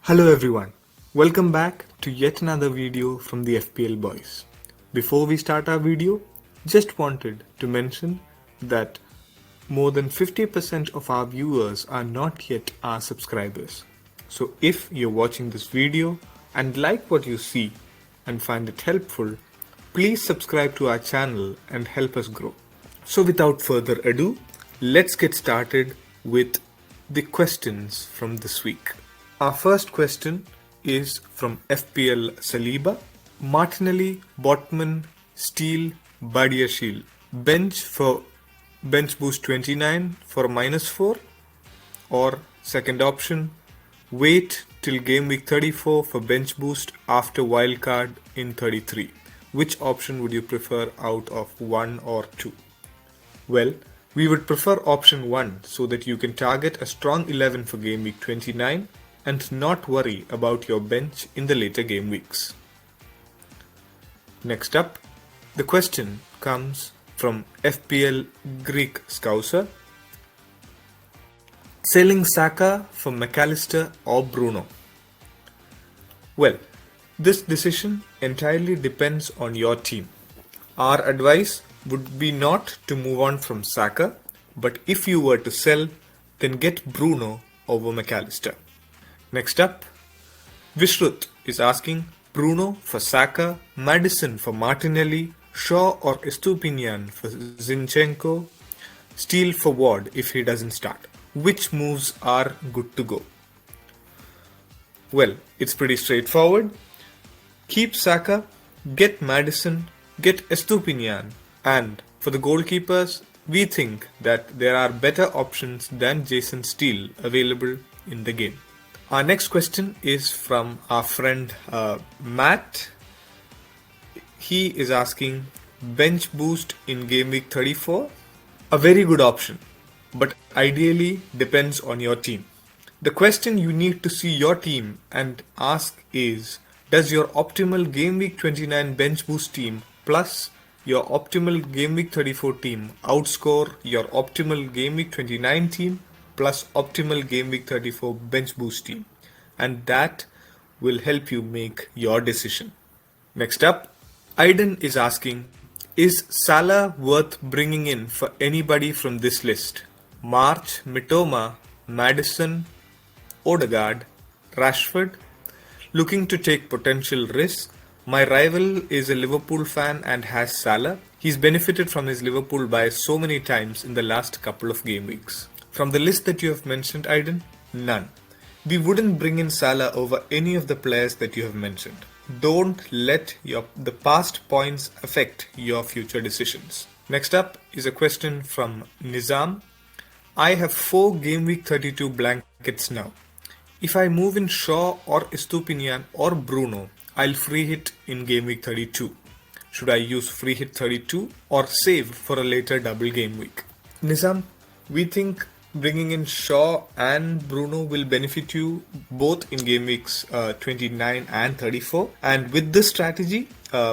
Hello everyone, welcome back to yet another video from the FPL Boys. Before we start our video, just wanted to mention that more than 50% of our viewers are not yet our subscribers. So if you're watching this video and like what you see and find it helpful, please subscribe to our channel and help us grow. So without further ado, let's get started with the questions from this week. Our first question is from FPL Saliba. Martinelli, Botman, Steele, Badiashile. Bench for bench boost 29 for -4, or second option, wait till game week 34 for bench boost after wildcard in 33. Which option would you prefer out of 1 or 2? Well, we would prefer option 1 so that you can target a strong 11 for game week 29 and not worry about your bench in the later game weeks. Next up, the question comes from FPL Greek Scouser. Selling Saka for McAllister or Bruno? Well, this decision entirely depends on your team. Our advice would be not to move on from Saka, but if you were to sell, then get Bruno over McAllister. Next up, Vishrut is asking Bruno for Saka, Maddison for Martinelli, Shaw or Estupinian for Zinchenko, Steele for Ward if he doesn't start. Which moves are good to go? Well, it's pretty straightforward. Keep Saka, get Maddison, get Estupinian, and for the goalkeepers, we think that there are better options than Jason Steele available in the game. Our next question is from our friend Matt. He is asking bench boost in game week 34. A very good option, but ideally depends on your team. The question you need to see your team and ask is, does your optimal game week 29 bench boost team plus your optimal game week 34 team outscore your optimal game week 29 team plus optimal game week 34 bench boost team, and that will help you make your decision. Next up, Aiden is asking, is Salah worth bringing in for anybody from this list? March, Mitoma, Maddison, Odegaard, Rashford? Looking to take potential risk. My rival is a Liverpool fan and has Salah. He's benefited from his Liverpool buy so many times in the last couple of game weeks. From the list that you have mentioned, Aiden, none. We wouldn't bring in Salah over any of the players that you have mentioned. Don't let the past points affect your future decisions. Next up is a question from Nizam. I have 4 game week 32 blankets now. If I move in Shaw or Estupinian or Bruno, I'll free hit in game week 32. Should I use free hit 32 or save for a later double game week? Nizam, we think bringing in Shaw and Bruno will benefit you both in game weeks 29 and 34. And with this strategy,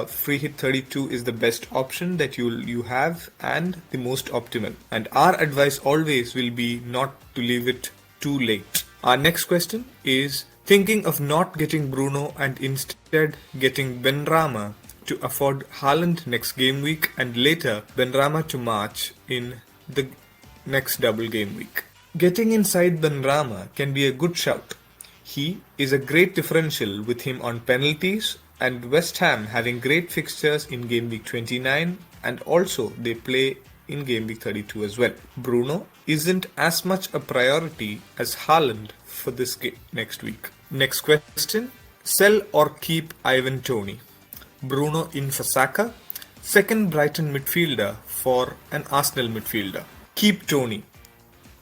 free hit 32 is the best option that you have and the most optimal. And our advice always will be not to leave it too late. Our next question is thinking of not getting Bruno and instead getting Benrahma to afford Haaland next game week and later Benrahma to March in the next double game week. Getting inside Benrahma can be a good shout. He is a great differential with him on penalties, and West Ham having great fixtures in game week 29, and also they play in game week 32 as well. Bruno isn't as much a priority as Haaland for this next week. Next question, sell or keep Ivan Toney? Bruno in for Saka, second Brighton midfielder for an Arsenal midfielder. Keep Toney.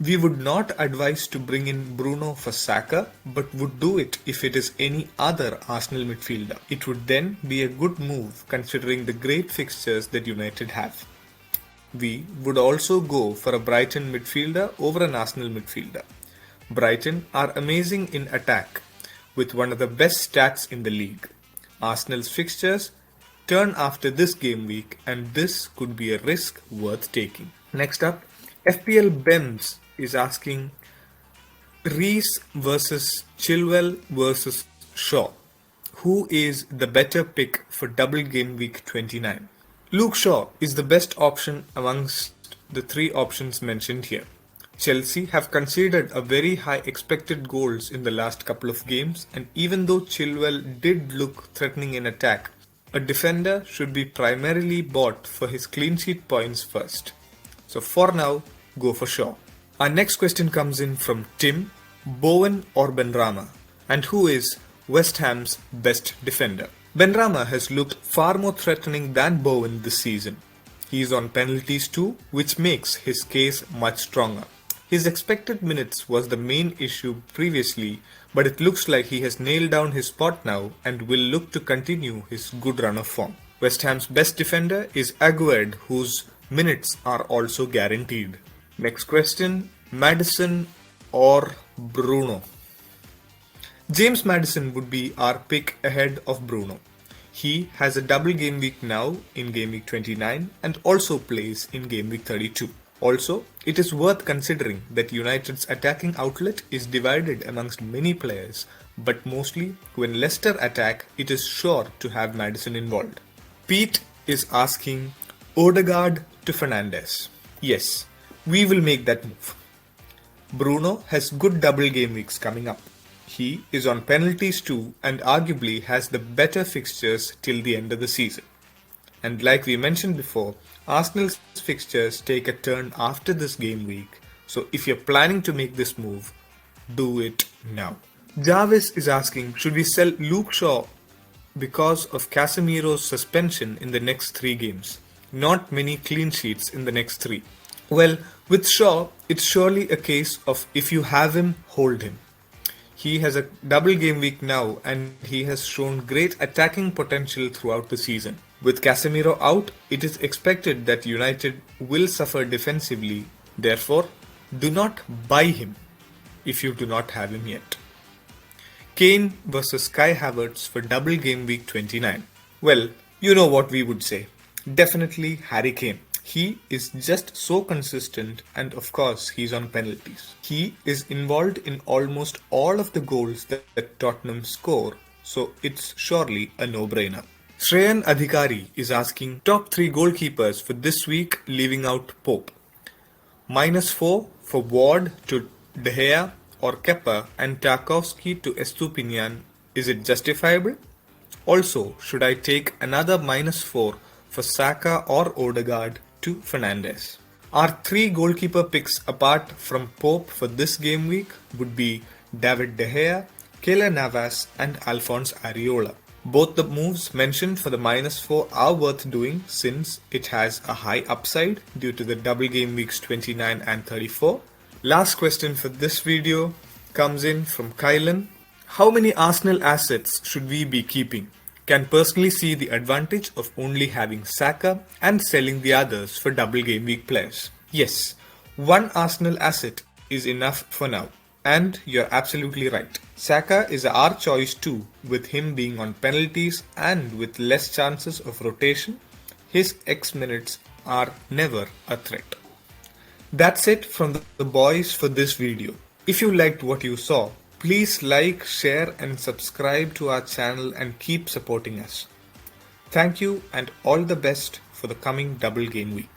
We would not advise to bring in Bruno for Saka, but would do it if it is any other Arsenal midfielder. It would then be a good move considering the great fixtures that United have. We would also go for a Brighton midfielder over an Arsenal midfielder. Brighton are amazing in attack, with one of the best stats in the league. Arsenal's fixtures turn after this game week, and this could be a risk worth taking. Next up, FPL Bems is asking, Reese versus Chilwell versus Shaw. Who is the better pick for double game week 29? Luke Shaw is the best option amongst the three options mentioned here. Chelsea have conceded a very high expected goals in the last couple of games, and even though Chilwell did look threatening in attack, a defender should be primarily bought for his clean sheet points first. So for now, go for Shaw. Our next question comes in from Tim, Bowen or Benrahma, and who is West Ham's best defender? Benrahma has looked far more threatening than Bowen this season. He is on penalties too, which makes his case much stronger. His expected minutes was the main issue previously, but it looks like he has nailed down his spot now and will look to continue his good run of form. West Ham's best defender is Aguerd, whose minutes are also guaranteed. Next question, Maddison or Bruno? James Maddison would be our pick ahead of Bruno. He has a double game week now in game week 29 and also plays in game week 32. Also, it is worth considering that United's attacking outlet is divided amongst many players, but mostly when Leicester attack, it is sure to have Maddison involved. Pete is asking Odegaard to Fernandes. Yes, we will make that move. Bruno has good double game weeks coming up. He is on penalties too and arguably has the better fixtures till the end of the season. And like we mentioned before, Arsenal's fixtures take a turn after this game week, so if you're planning to make this move, do it now. Jarvis is asking, should we sell Luke Shaw because of Casemiro's suspension in the next 3 games? Not many clean sheets in the next 3. Well, with Shaw, it's surely a case of if you have him, hold him. He has a double game week now and he has shown great attacking potential throughout the season. With Casemiro out, it is expected that United will suffer defensively. Therefore, do not buy him if you do not have him yet. Kane versus Kai Havertz for double game week 29. Well, you know what we would say. Definitely Harry Kane. He is just so consistent and of course he's on penalties. He is involved in almost all of the goals that Tottenham score, so it's surely a no-brainer. Shreyan Adhikari is asking top 3 goalkeepers for this week, leaving out Pope. -4 for Ward to De Gea or Kepa and Tarkowski to Estupinian. Is it justifiable? Also, should I take another -4 for Saka or Odegaard to Fernandes? Our 3 goalkeeper picks apart from Pope for this game week would be David De Gea, Keylor Navas and Alphonse Areola. Both the moves mentioned for the -4 are worth doing since it has a high upside due to the double game weeks 29 and 34. Last question for this video comes in from Kylan. How many Arsenal assets should we be keeping? Can personally see the advantage of only having Saka and selling the others for double game week players. Yes, one Arsenal asset is enough for now. And you're absolutely right. Saka is our choice too, with him being on penalties and with less chances of rotation. His X minutes are never a threat. That's it from the boys for this video. If you liked what you saw, please like, share and subscribe to our channel and keep supporting us. Thank you and all the best for the coming double game week.